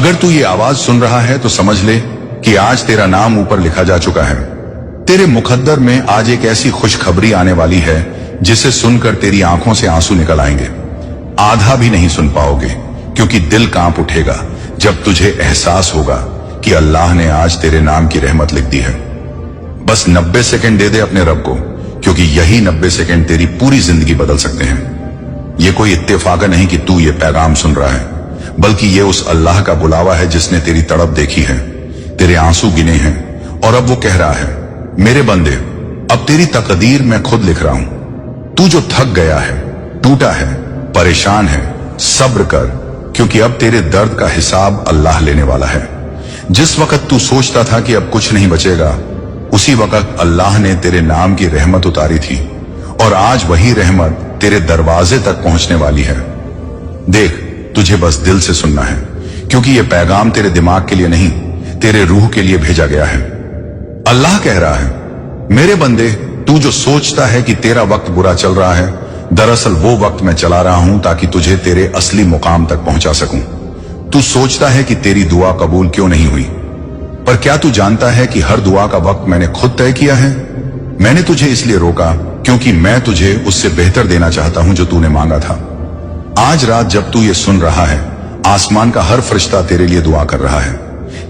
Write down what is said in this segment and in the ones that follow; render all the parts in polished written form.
अगर तू ये आवाज सुन रहा है तो समझ ले कि आज तेरा नाम ऊपर लिखा जा चुका है। तेरे मुकद्दर में आज एक ऐसी खुशखबरी आने वाली है जिसे सुनकर तेरी आंखों से आंसू निकल आएंगे। आधा भी नहीं सुन पाओगे क्योंकि दिल कांप उठेगा जब तुझे एहसास होगा कि अल्लाह ने आज तेरे नाम की रहमत लिख दी है। बस 90 सेकंड दे दे अपने रब को, क्योंकि यही 90 सेकंड तेरी पूरी जिंदगी बदल सकते हैं। ये कोई इत्तेफाक नहीं कि तू ये पैगाम सुन रहा है, बल्कि ये उस अल्लाह का बुलावा है जिसने तेरी तड़प देखी है, तेरे आंसू गिने हैं, और अब वो कह रहा है, मेरे बंदे, अब तेरी तकदीर मैं खुद लिख रहा हूं। तू जो थक गया है, टूटा है, परेशान है, सब्र कर, क्योंकि अब तेरे दर्द का हिसाब अल्लाह लेने वाला है। जिस वक्त तू सोचता था कि अब कुछ नहीं बचेगा, उसी वक्त अल्लाह ने तेरे नाम की रहमत उतारी थी, और आज वही रहमत तेरे दरवाजे तक पहुंचने वाली है। देख, तुझे बस दिल से सुनना है, क्योंकि यह पैगाम तेरे दिमाग के लिए नहीं, तेरे रूह के लिए भेजा गया है। अल्लाह कह रहा है, मेरे बंदे, तू जो सोचता है कि तेरा वक्त बुरा चल रहा है, दरअसल वो वक्त मैं चला रहा हूं ताकि तुझे तेरे असली मुकाम तक पहुंचा सकूं। तू सोचता है कि तेरी दुआ कबूल क्यों नहीं हुई, पर क्या तू जानता है कि हर दुआ का वक्त मैंने खुद तय किया है? मैंने तुझे इसलिए रोका क्योंकि मैं तुझे उससे बेहतर देना चाहता हूं जो तूने मांगा था। आज रात जब तू ये सुन रहा है, आसमान का हर फरिश्ता तेरे लिए दुआ कर रहा है।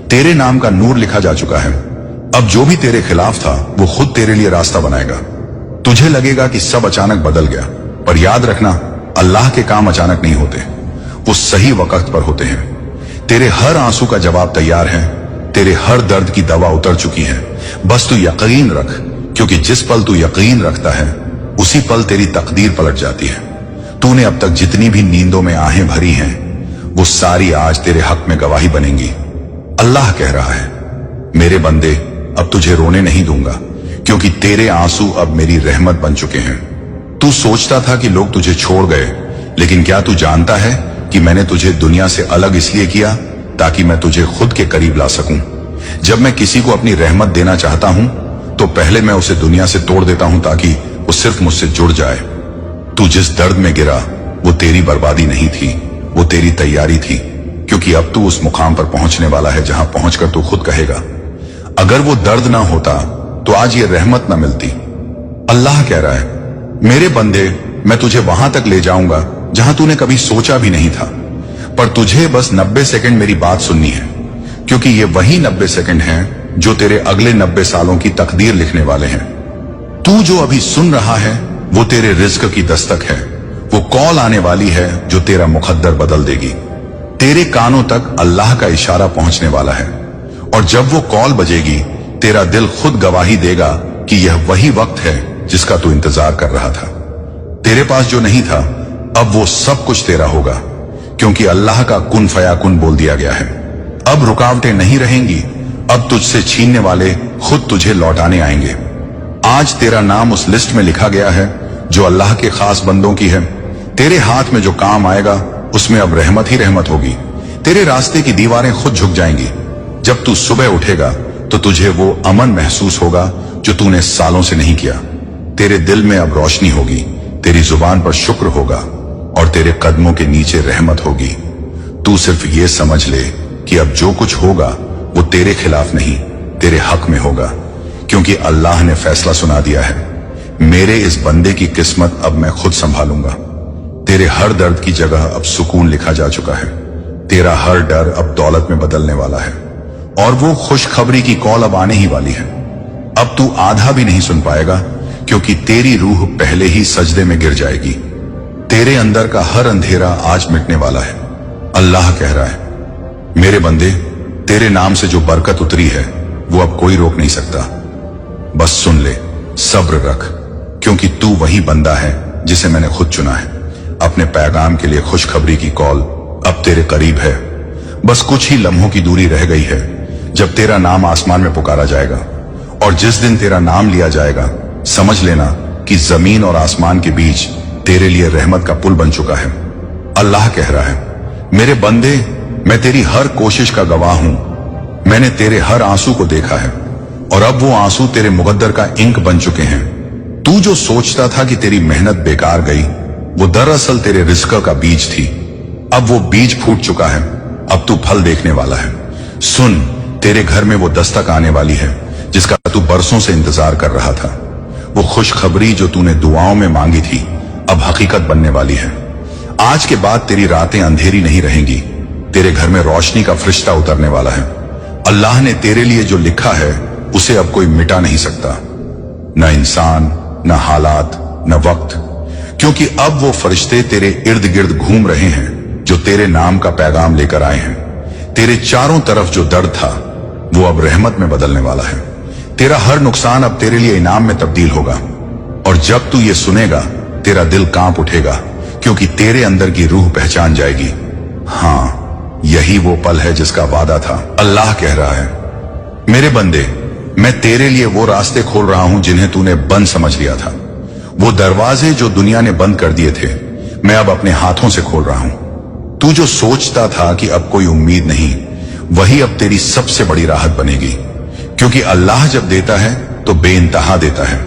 तेरे नाम का नूर लिखा जा चुका है। अब जो भी तेरे खिलाफ था वो खुद तेरे लिए रास्ता बनाएगा। तुझे लगेगा कि सब अचानक बदल गया, पर याद रखना, अल्लाह के काम अचानक नहीं होते, वो सही वक्त पर होते हैं। तेरे हर आंसू का जवाब तैयार है, तेरे हर दर्द की दवा उतर चुकी है। बस तू यकीन रख, क्योंकि जिस पल तू यकीन रखता है, उसी पल तेरी तकदीर पलट जाती है। तूने अब तक जितनी भी नींदों में आहें भरी हैं, वो सारी आज तेरे हक में गवाही बनेंगी। अल्लाह कह रहा है, मेरे बंदे, अब तुझे रोने नहीं दूंगा, क्योंकि तेरे आंसू अब मेरी रहमत बन चुके हैं। तू सोचता था कि लोग तुझे छोड़ गए, लेकिन क्या तू जानता है कि मैंने तुझे दुनिया से अलग इसलिए किया ताकि मैं तुझे खुद के करीब ला सकूं। जब मैं किसी को अपनी रहमत देना चाहता हूं, तो पहले मैं उसे दुनिया से तोड़ देता हूं ताकि वो सिर्फ मुझसे जुड़ जाए। तू जिस दर्द में गिरा, वो तेरी बर्बादी नहीं थी, वो तेरी तैयारी थी, क्योंकि अब तू उस मुकाम पर पहुंचने वाला है जहां पहुंचकर तू खुद कहेगा, अगर वो दर्द ना होता तो आज ये रहमत ना मिलती। अल्लाह कह रहा है, मेरे बंदे, मैं तुझे वहां तक ले जाऊंगा जहां तूने कभी सोचा भी नहीं था, पर तुझे बस 90 सेकंड मेरी बात सुननी है, क्योंकि ये वही 90 सेकंड हैं जो तेरे अगले 90 सालों की तकदीर लिखने वाले हैं। तू जो अभी सुन रहा है, वो तेरे रिज्क की दस्तक है, वो कॉल आने वाली है जो तेरा मुकद्दर बदल देगी। तेरे कानों तक अल्लाह का इशारा पहुंचने वाला है, और जब वो कॉल बजेगी, तेरा दिल खुद गवाही देगा कि यह वही वक्त है जिसका तू इंतजार कर रहा था। तेरे पास जो नहीं था, अब वो सब कुछ तेरा होगा, क्योंकि अल्लाह का कुन फयाकुन बोल दिया गया है। अब रुकावटें नहीं रहेंगी, अब तुझसे छीनने वाले खुद तुझे लौटाने आएंगे। आज तेरा नाम उस लिस्ट में लिखा गया है जो अल्लाह के खास बंदों की है। तेरे हाथ में जो काम आएगा, उसमें अब रहमत ही रहमत होगी। तेरे रास्ते की दीवारें खुद झुक जाएंगी। जब तू सुबह उठेगा तो तुझे वो अमन महसूस होगा जो तूने सालों से नहीं किया। तेरे दिल में अब रोशनी होगी, तेरी जुबान पर शुक्र होगा, और तेरे कदमों के नीचे रहमत होगी। तू सिर्फ ये समझ ले कि अब जो कुछ होगा वो तेरे खिलाफ नहीं, तेरे हक में होगा, क्योंकि अल्लाह ने फैसला सुना दिया है। मेरे इस बंदे की किस्मत अब मैं खुद संभालूंगा। तेरे हर दर्द की जगह अब सुकून लिखा जा चुका है। तेरा हर डर अब दौलत में बदलने वाला है, और वो खुशखबरी की कॉल अब आने ही वाली है। अब तू आधा भी नहीं सुन पाएगा, क्योंकि तेरी रूह पहले ही सजदे में गिर जाएगी। तेरे अंदर का हर अंधेरा आज मिटने वाला है। अल्लाह कह रहा है, मेरे बंदे, तेरे नाम से जो बरकत उतरी है वो अब कोई रोक नहीं सकता। बस सुन ले, सब्र रख, क्योंकि तू वही बंदा है जिसे मैंने खुद चुना है। अपने पैगाम के लिए खुशखबरी की कॉल अब तेरे करीब है। बस कुछ ही लम्हों की दूरी रह गई है जब तेरा नाम आसमान में पुकारा जाएगा, और जिस दिन तेरा नाम लिया जाएगा, समझ लेना कि जमीन और आसमान के बीच तेरे लिए रहमत का पुल बन चुका है। अल्लाह कह रहा है, मेरे बंदे, मैं तेरी हर कोशिश का गवाह हूं। मैंने तेरे हर आंसू को देखा है, और अब वो आंसू तेरे मुकद्दर का इंक बन चुके हैं। तू जो सोचता था कि तेरी मेहनत बेकार गई, वो दरअसल तेरे रिस्क का बीज थी। अब वो बीज फूट चुका है, अब तू फल देखने वाला है। सुन, तेरे घर में वो दस्तक आने वाली है जिसका तू बरसों से इंतजार कर रहा था। वो खुशखबरी जो तूने दुआओं में मांगी थी अब हकीकत बनने वाली है। आज के बाद तेरी रातें अंधेरी नहीं रहेंगी, तेरे घर में रोशनी का फरिश्ता उतरने वाला है। अल्लाह ने तेरे लिए जो लिखा है उसे अब कोई मिटा नहीं सकता, न इंसान, न हालात, न वक्त, क्योंकि अब वो फरिश्ते तेरे इर्द गिर्द घूम रहे हैं जो तेरे नाम का पैगाम लेकर आए हैं। तेरे चारों तरफ जो दर्द था वो अब रहमत में बदलने वाला है। तेरा हर नुकसान अब तेरे लिए इनाम में तब्दील होगा, और जब तू ये सुनेगा तेरा दिल कांप उठेगा, क्योंकि तेरे अंदर की रूह पहचान जाएगी, हाँ यही वो पल है जिसका वादा था। अल्लाह कह रहा है, मेरे बंदे, मैं तेरे लिए वो रास्ते खोल रहा हूं जिन्हें तूने बंद समझ लिया था। वो दरवाजे जो दुनिया ने बंद कर दिए थे मैं अब अपने हाथों से खोल रहा हूं। तू जो सोचता था कि अब कोई उम्मीद नहीं, वही अब तेरी सबसे बड़ी राहत बनेगी, क्योंकि अल्लाह जब देता है तो बेइंतहा देता है,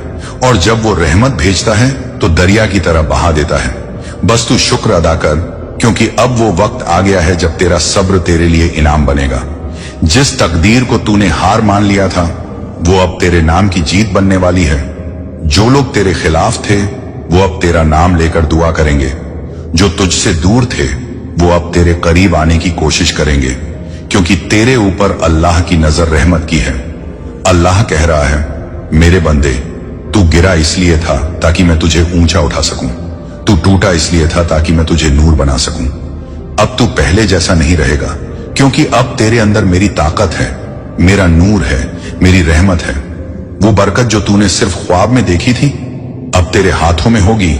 और जब वो रहमत भेजता है तो दरिया की तरह बहा देता है। बस तू शुक्र अदा कर, क्योंकि अब वो वक्त आ गया है जब तेरा सब्र तेरे लिए इनाम बनेगा। जिस तकदीर को तूने हार मान लिया था वो अब तेरे नाम की जीत बनने वाली है। जो लोग तेरे खिलाफ थे वो अब तेरा नाम लेकर दुआ करेंगे, जो तुझसे दूर थे वो अब तेरे करीब आने की कोशिश करेंगे, क्योंकि तेरे ऊपर अल्लाह की नजर रहमत की है। अल्लाह कह रहा है, मेरे बंदे, तू गिरा इसलिए था ताकि मैं तुझे ऊंचा उठा सकूं, तू टूटा इसलिए था ताकि मैं तुझे नूर बना सकूं। अब तू पहले जैसा नहीं रहेगा, क्योंकि अब तेरे अंदर मेरी ताकत है, मेरा नूर है, मेरी रहमत है। वो बरकत जो तूने सिर्फ ख्वाब में देखी थी अब तेरे हाथों में होगी।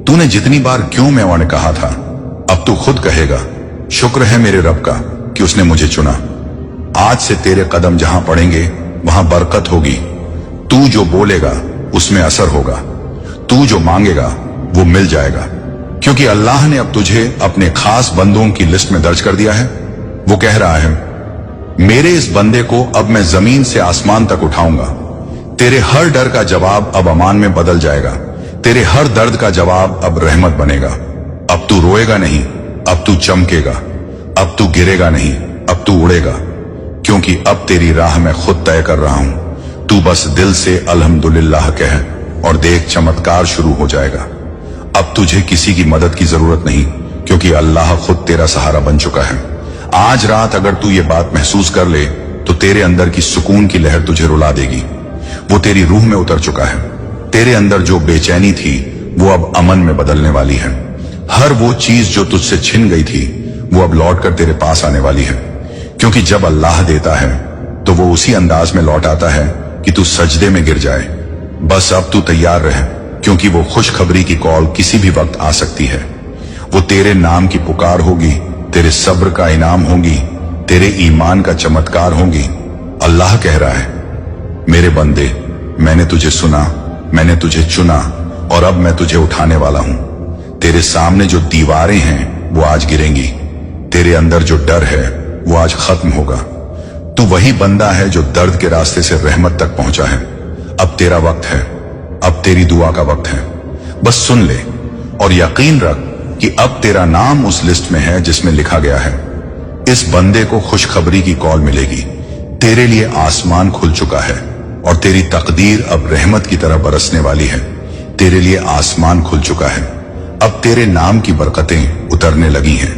तूने जितनी बार क्यों मैं वर्ण कहा था, अब तू खुद कहेगा, शुक्र है मेरे रब का कि उसने मुझे चुना। आज से तेरे कदम जहां पड़ेंगे वहां बरकत होगी। तू जो बोलेगा उसमें असर होगा, तू जो मांगेगा वो मिल जाएगा, क्योंकि अल्लाह ने अब तुझे अपने खास बंदों की लिस्ट में दर्ज कर दिया है। वो कह रहा है, मेरे इस बंदे को अब मैं जमीन से आसमान तक उठाऊंगा। तेरे हर डर का जवाब अब अमान में बदल जाएगा, तेरे हर दर्द का जवाब अब रहमत बनेगा। अब तू रोएगा नहीं, अब तू चमकेगा, अब तू गिरेगा नहीं, अब तू उड़ेगा, क्योंकि अब तेरी राह मैं खुद तय कर रहा हूं। तू बस दिल से अल्हम्दुलिल्लाह कह और देख, चमत्कार शुरू हो जाएगा। अब तुझे किसी की मदद की जरूरत नहीं, क्योंकि अल्लाह खुद तेरा सहारा बन चुका है। आज रात अगर तू ये बात महसूस कर ले तो तेरे अंदर की सुकून की लहर तुझे रुला देगी। वो तेरी रूह में उतर चुका है। तेरे अंदर जो बेचैनी थी वो अब अमन में बदलने वाली है। हर वो चीज जो तुझसे छिन गई थी वो अब लौट कर तेरे पास आने वाली है, क्योंकि जब अल्लाह देता है तो वो उसी अंदाज में लौट आता है कि तू सजदे में गिर जाए। बस अब तू तैयार रहे, क्योंकि वो खुशखबरी की कॉल किसी भी वक्त आ सकती है। वो तेरे नाम की पुकार होगी, तेरे सब्र का इनाम होगी, तेरे ईमान का चमत्कार होगी। अल्लाह कह रहा है, मेरे बंदे, मैंने तुझे सुना, मैंने तुझे चुना, और अब मैं तुझे उठाने वाला हूं। तेरे सामने जो दीवारें हैं वो आज गिरेंगी, तेरे अंदर जो डर है वो आज खत्म होगा। तू वही बंदा है जो दर्द के रास्ते से रहमत तक पहुंचा है। अब तेरा वक्त है, अब तेरी दुआ का वक्त है। बस सुन ले और यकीन रख कि अब तेरा नाम उस लिस्ट में है जिसमें लिखा गया है, इस बंदे को खुशखबरी की कॉल मिलेगी। तेरे लिए आसमान खुल चुका है और तेरी तकदीर अब रहमत की तरह बरसने वाली है। तेरे लिए आसमान खुल चुका है, अब तेरे नाम की बरकतें उतरने लगी हैं।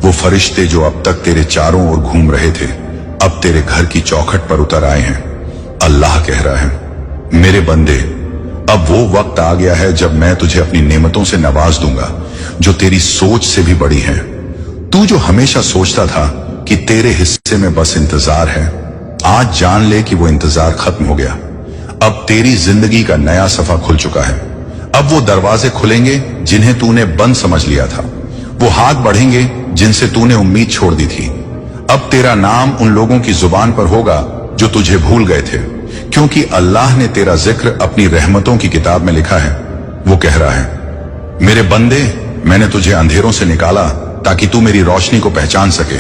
वो फरिश्ते जो अब तक तेरे चारों ओर घूम रहे थे अब तेरे घर की चौखट पर उतर आए हैं। अल्लाह कह रहा है, मेरे बंदे, अब वो वक्त आ गया है जब मैं तुझे अपनी नेमतों से नवाज दूंगा जो तेरी सोच से भी बड़ी है। तू जो हमेशा सोचता था कि तेरे हिस्से में बस इंतजार है, आज जान ले कि वो इंतजार खत्म हो गया। अब तेरी जिंदगी का नया सफा खुल चुका है। अब वो दरवाजे खुलेंगे जिन्हें तूने बंद समझ लिया था, वो हाथ बढ़ेंगे जिनसे तूने उम्मीद छोड़ दी थी। अब तेरा नाम उन लोगों की जुबान पर होगा जो तुझे भूल गए थे, क्योंकि अल्लाह ने तेरा जिक्र अपनी रहमतों की किताब में लिखा है। वो कह रहा है, मेरे बंदे, मैंने तुझे अंधेरों से निकाला ताकि तू मेरी रोशनी को पहचान सके।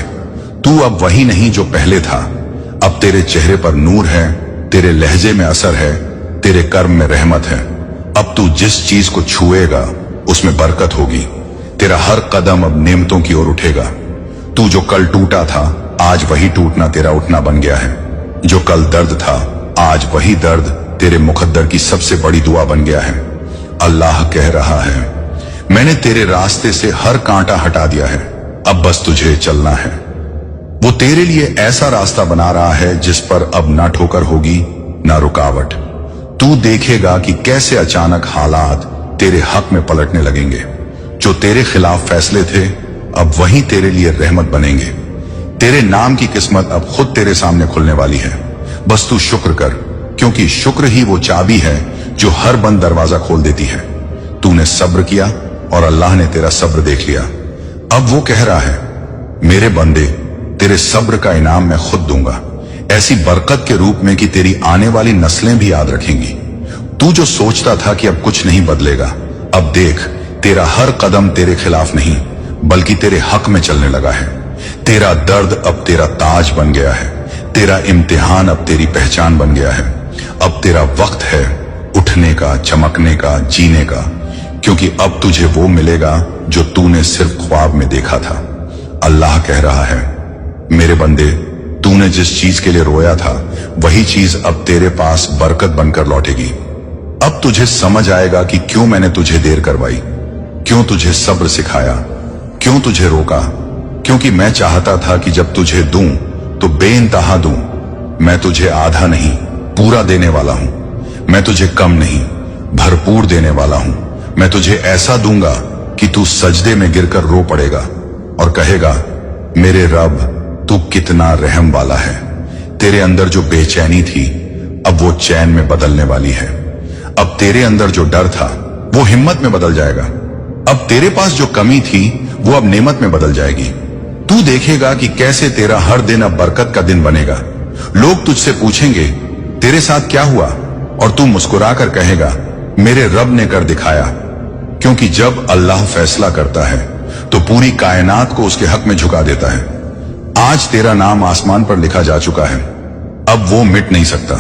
तू अब वही नहीं जो पहले था। अब तेरे चेहरे पर नूर है, तेरे लहजे में असर है, तेरे कर्म में रहमत है। अब तू जिस चीज को छुएगा उसमें बरकत होगी। तेरा हर कदम अब नेमतों की ओर उठेगा। तू जो कल टूटा था आज वही टूटना तेरा उठना बन गया है। जो कल दर्द था आज वही दर्द तेरे मुकद्दर की सबसे बड़ी दुआ बन गया है। अल्लाह कह रहा है, मैंने तेरे रास्ते से हर कांटा हटा दिया है, अब बस तुझे चलना है। वो तेरे लिए ऐसा रास्ता बना रहा है जिस पर अब ना ठोकर होगी ना रुकावट। तू देखेगा कि कैसे अचानक हालात तेरे हक में पलटने लगेंगे। जो तेरे खिलाफ फैसले थे अब वही तेरे लिए रहमत बनेंगे। तेरे नाम की किस्मत अब खुद तेरे सामने खुलने वाली है। बस तू शुक्र कर, क्योंकि शुक्र ही वो चाबी है जो हर बंद दरवाजा खोल देती है। तूने सब्र किया और अल्लाह ने तेरा सब्र देख लिया। अब वो कह रहा है, मेरे बंदे तेरे सब्र का इनाम मैं खुद दूंगा, ऐसी बरकत के रूप में कि तेरी आने वाली नस्लें भी याद रखेंगी। तू जो सोचता था कि अब कुछ नहीं बदलेगा, अब देख तेरा हर कदम तेरे खिलाफ नहीं बल्कि तेरे हक में चलने लगा है। तेरा दर्द अब तेरा ताज बन गया है, तेरा इम्तिहान अब तेरी पहचान बन गया है। अब तेरा वक्त है उठने का, चमकने का, जीने का, क्योंकि अब तुझे वो मिलेगा जो तूने सिर्फ ख्वाब में देखा था। अल्लाह कह रहा है, मेरे बंदे तूने जिस चीज के लिए रोया था वही चीज अब तेरे पास बरकत बनकर लौटेगी। अब तुझे समझ आएगा कि क्यों मैंने तुझे देर करवाई, क्यों तुझे सब्र सिखाया, क्यों तुझे रोका। क्योंकि मैं चाहता था कि जब तुझे दूं तो बेइंतहा दूं। मैं तुझे आधा नहीं पूरा देने वाला हूं। मैं तुझे कम नहीं भरपूर देने वाला हूं। मैं तुझे ऐसा दूंगा कि तू सजदे में गिरकर रो पड़ेगा और कहेगा, मेरे रब तू कितना रहम वाला है। तेरे अंदर जो बेचैनी थी अब वो चैन में बदलने वाली है। अब तेरे अंदर जो डर था वो हिम्मत में बदल जाएगा। अब तेरे पास जो कमी थी वो अब नेमत में बदल जाएगी। तू देखेगा कि कैसे तेरा हर दिन अब बरकत का दिन बनेगा। लोग तुझसे पूछेंगे, तेरे साथ क्या हुआ, और तू मुस्कुराकर कहेगा, मेरे रब ने कर दिखाया। क्योंकि जब अल्लाह फैसला करता है तो पूरी कायनात को उसके हक में झुका देता है। आज तेरा नाम आसमान पर लिखा जा चुका है, अब वो मिट नहीं सकता।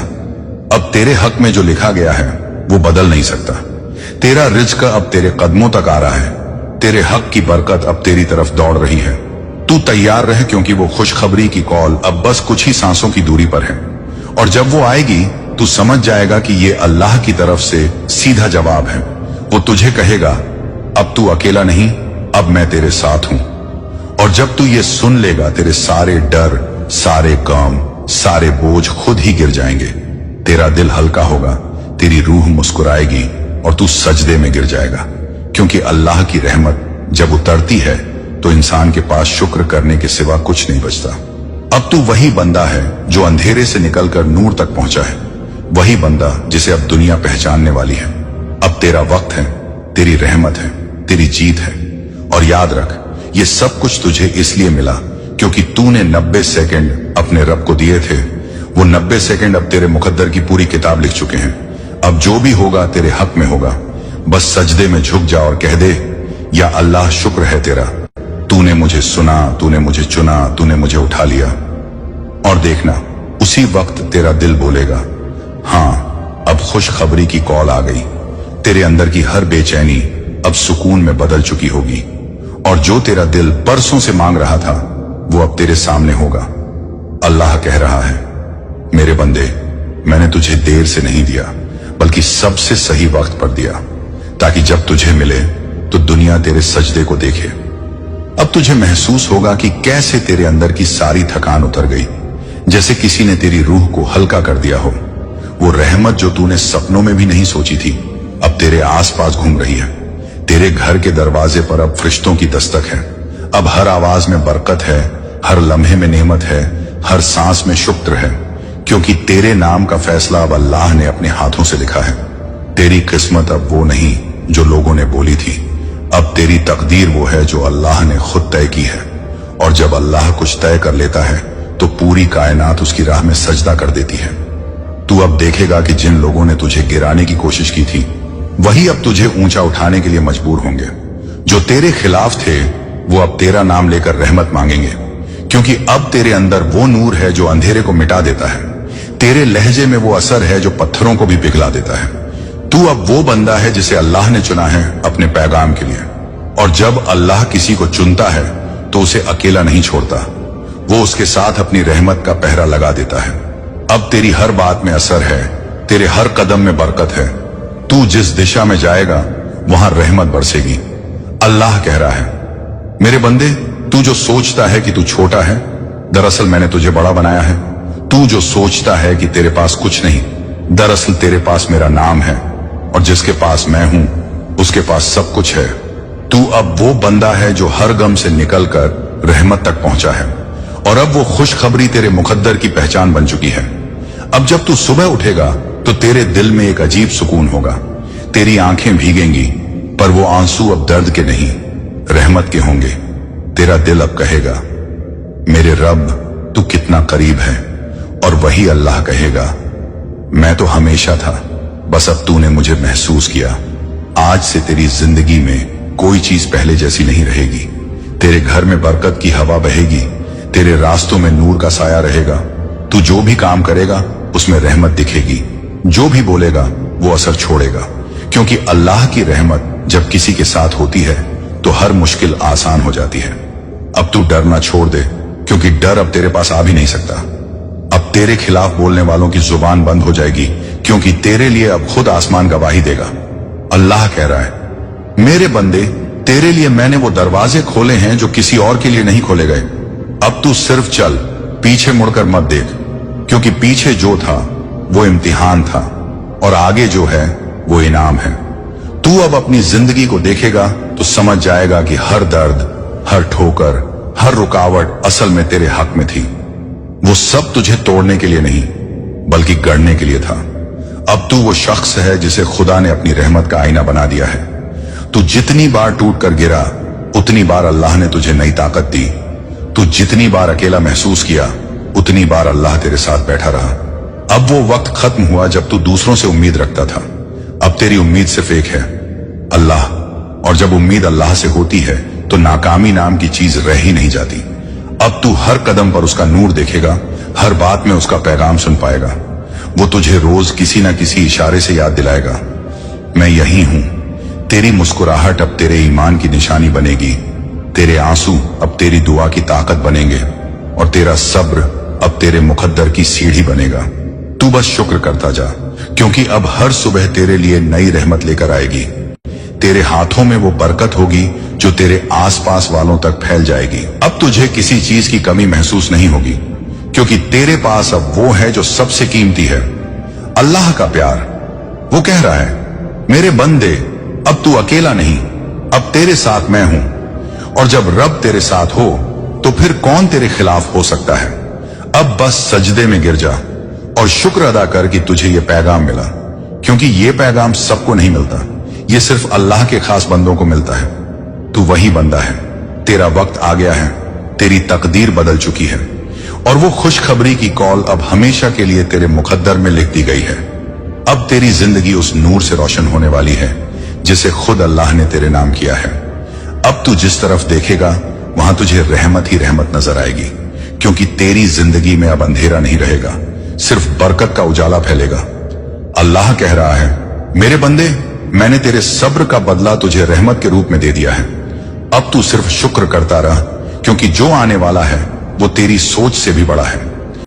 अब तेरे हक में जो लिखा गया है वो बदल नहीं सकता। तेरा रिज्क अब तेरे कदमों तक आ रहा है। तेरे हक की बरकत अब तेरी तरफ दौड़ रही है। तू तैयार रह, क्योंकि वो खुशखबरी की कॉल अब बस कुछ ही सांसों की दूरी पर है। और जब वो आएगी तू समझ जाएगा कि ये अल्लाह की तरफ से सीधा जवाब है। वो तुझे कहेगा, अब तू अकेला नहीं, अब मैं तेरे साथ हूं। और जब तू ये सुन लेगा तेरे सारे डर, सारे काम, सारे बोझ खुद ही गिर जाएंगे। तेरा दिल हल्का होगा, तेरी रूह मुस्कुराएगी और तू सजदे में गिर जाएगा। क्योंकि अल्लाह की रहमत जब उतरती है तो इंसान के पास शुक्र करने के सिवा कुछ नहीं बचता। अब तू वही बंदा है जो अंधेरे से निकलकर नूर तक पहुंचा है, वही बंदा जिसे अब दुनिया पहचानने वाली है। अब तेरा वक्त है, तेरी रहमत है, तेरी जीत है। और याद रख, ये सब कुछ तुझे इसलिए मिला क्योंकि तूने 90 सेकंड अपने रब को दिए थे। वो 90 सेकंड अब तेरे मुकद्दर की पूरी किताब लिख चुके हैं। अब जो भी होगा तेरे हक में होगा। बस सजदे में झुक जा और कह दे, या अल्लाह शुक्र है तेरा, तूने मुझे सुना, तूने मुझे चुना, तूने मुझे उठा लिया। और देखना उसी वक्त तेरा दिल बोलेगा, हाँ अब खुशखबरी की कॉल आ गई। तेरे अंदर की हर बेचैनी अब सुकून में बदल चुकी होगी। और जो तेरा दिल परसों से मांग रहा था वो अब तेरे सामने होगा। अल्लाह कह रहा है, मेरे बंदे मैंने तुझे देर से नहीं दिया बल्कि सबसे सही वक्त पर दिया, ताकि जब तुझे मिले तो दुनिया तेरे सजदे को देखे। अब तुझे महसूस होगा कि कैसे तेरे अंदर की सारी थकान उतर गई, जैसे किसी ने तेरी रूह को हल्का कर दिया हो। वो रहमत जो तूने सपनों में भी नहीं सोची थी अब तेरे आसपास घूम रही है। तेरे घर के दरवाजे पर अब फरिश्तों की दस्तक है। अब हर आवाज में बरकत है, हर लम्हे में नेमत है, हर सांस में शुक्र है, क्योंकि तेरे नाम का फैसला अब अल्लाह ने अपने हाथों से लिखा है। तेरी किस्मत अब वो नहीं जो लोगों ने बोली थी, अब तेरी तकदीर वो है जो अल्लाह ने खुद तय की है। और जब अल्लाह कुछ तय कर लेता है तो पूरी कायनात उसकी राह में सजदा कर देती है। तू अब देखेगा कि जिन लोगों ने तुझे गिराने की कोशिश की थी वही अब तुझे ऊंचा उठाने के लिए मजबूर होंगे। जो तेरे खिलाफ थे वो अब तेरा नाम लेकर रहमत मांगेंगे, क्योंकि अब तेरे अंदर वो नूर है जो अंधेरे को मिटा देता है। तेरे लहजे में वो असर है जो पत्थरों को भी पिघला देता है। तू अब वो बंदा है जिसे अल्लाह ने चुना है अपने पैगाम के लिए। और जब अल्लाह किसी को चुनता है तो उसे अकेला नहीं छोड़ता, वो उसके साथ अपनी रहमत का पहरा लगा देता है। अब तेरी हर बात में असर है, तेरे हर कदम में बरकत है। तू जिस दिशा में जाएगा वहां रहमत बरसेगी। अल्लाह कह रहा है, मेरे बंदे, तू जो सोचता है कि तू छोटा है, दरअसल मैंने तुझे बड़ा बनाया है। तू जो सोचता है कि तेरे पास कुछ नहीं, दरअसल तेरे पास मेरा नाम है, और जिसके पास मैं हूं उसके पास सब कुछ है। तू अब वो बंदा है जो हर गम से निकलकर रहमत तक पहुंचा है, और अब वो खुशखबरी तेरे मुकद्दर की पहचान बन चुकी है। अब जब तू सुबह उठेगा तो तेरे दिल में एक अजीब सुकून होगा। तेरी आंखें भीगेंगी, पर वो आंसू अब दर्द के नहीं, रहमत के होंगे। तेरा दिल अब कहेगा, मेरे रब तू कितना करीब है, और वही अल्लाह कहेगा, मैं तो हमेशा था, बस अब तूने मुझे महसूस किया। आज से तेरी जिंदगी में कोई चीज पहले जैसी नहीं रहेगी। तेरे घर में बरकत की हवा बहेगी, तेरे रास्तों में नूर का साया रहेगा। तू जो भी काम करेगा उसमें रहमत दिखेगी, जो भी बोलेगा वो असर छोड़ेगा, क्योंकि अल्लाह की रहमत जब किसी के साथ होती है तो हर मुश्किल आसान हो जाती है। अब तू डरना छोड़ दे, क्योंकि डर अब तेरे पास आ भी नहीं सकता। अब तेरे खिलाफ बोलने वालों की जुबान बंद हो जाएगी, क्योंकि तेरे लिए अब खुद आसमान गवाही देगा। अल्लाह कह रहा है, मेरे बंदे, तेरे लिए मैंने वो दरवाजे खोले हैं जो किसी और के लिए नहीं खोले गए। अब तू सिर्फ चल, पीछे मुड़कर मत देख, क्योंकि पीछे जो था वो इम्तिहान था, और आगे जो है वो इनाम है। तू अब अपनी जिंदगी को देखेगा तो समझ जाएगा कि हर दर्द, हर ठोकर, हर रुकावट असल में तेरे हक में थी। वो सब तुझे तोड़ने के लिए नहीं, बल्कि गढ़ने के लिए था। अब तू वो शख्स है जिसे खुदा ने अपनी रहमत का आईना बना दिया है। तू जितनी बार टूट कर गिरा, उतनी बार अल्लाह ने तुझे नई ताकत दी। तू जितनी बार अकेला महसूस किया, उतनी बार अल्लाह तेरे साथ बैठा रहा। अब वो वक्त खत्म हुआ जब तू दूसरों से उम्मीद रखता था। अब तेरी उम्मीद सिर्फ एक है, अल्लाह। और जब उम्मीद अल्लाह से होती है तो नाकामी नाम की चीज रह ही नहीं जाती। अब तू हर कदम पर उसका नूर देखेगा, हर बात में उसका पैगाम सुन पाएगा। वो तुझे रोज किसी न किसी इशारे से याद दिलाएगा, मैं यही हूं। तेरी मुस्कुराहट अब तेरे ईमान की निशानी बनेगी, तेरे आंसू अब तेरी दुआ की ताकत बनेंगे, और तेरा सब्र अब तेरे मुकद्दर की सीढ़ी बनेगा। तू बस शुक्र करता जा, क्योंकि अब हर सुबह तेरे लिए नई रहमत लेकर आएगी। तेरे हाथों में वो बरकत होगी जो तेरे आसपास वालों तक फैल जाएगी। अब तुझे किसी चीज की कमी महसूस नहीं होगी, क्योंकि तेरे पास अब वो है जो सबसे कीमती है, अल्लाह का प्यार। वो कह रहा है, मेरे बंदे, अब तू अकेला नहीं, अब तेरे साथ मैं हूं। और जब रब तेरे साथ हो तो फिर कौन तेरे खिलाफ हो सकता है। अब बस सजदे में गिर जा और शुक्र अदा कर कि तुझे ये पैगाम मिला, क्योंकि ये पैगाम सबको नहीं मिलता, ये सिर्फ अल्लाह के खास बंदों को मिलता है। तू वही बंदा है, तेरा वक्त आ गया है, तेरी तकदीर बदल चुकी है, और वो खुशखबरी की कॉल अब हमेशा के लिए तेरे मुकद्दर में लिख दी गई है। अब तेरी जिंदगी उस नूर से रोशन होने वाली है जिसे खुद अल्लाह ने तेरे नाम किया है। अब तू जिस तरफ देखेगा वहां तुझे रहमत ही रहमत नजर आएगी, क्योंकि तेरी जिंदगी में अब अंधेरा नहीं रहेगा, सिर्फ बरकत का उजाला फैलेगा। अल्लाह कह रहा है, मेरे बंदे, मैंने तेरे सब्र का बदला तुझे रहमत के रूप में दे दिया है। अब तू सिर्फ शुक्र करता रह, क्योंकि जो आने वाला है वो तेरी सोच से भी बड़ा है।